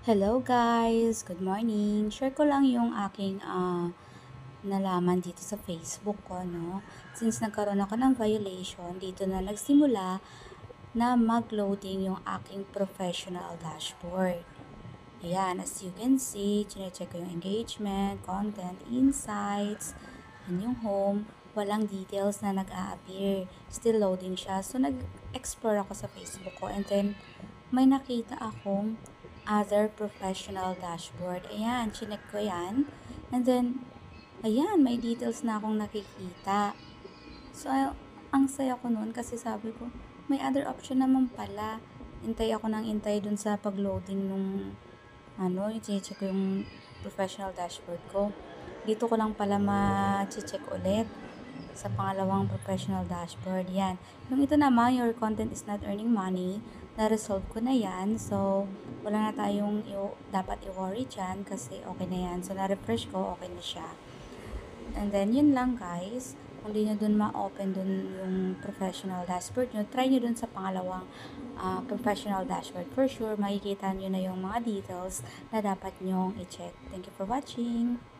Hello guys! Good morning! Share ko lang yung aking nalaman dito sa Facebook ko, no? Since nagkaroon ako ng violation, dito na nagsimula na mag-loading yung aking professional dashboard. Ayan, as you can see, chinecheck ko yung engagement, content, insights, and yung home. Walang details na nag-a-appear. Still loading siya. So, nag-explore ako sa Facebook ko and then may nakita akong other professional dashboard. Ayan, chinek ko yan. And then, ayan, may details na akong nakikita. So, ang saya ko nun kasi sabi ko, may other option naman pala. Intay ako ng intay dun sa pag-loading nung i-check ko yung professional dashboard ko. Dito ko lang pala ma-check ulit sa pangalawang professional dashboard. Yan. Yung ito naman, your content is not earning money, na-resolve ko na yan. So, wala na tayong dapat i-worry dyan kasi okay na yan. So, na-refresh ko, okay na siya. And then, yun lang guys. Kung di nyo dun ma-open dun yung professional dashboard nyo, try nyo dun sa pangalawang professional dashboard. For sure, makikita nyo na yung mga details na dapat nyong i-check. Thank you for watching!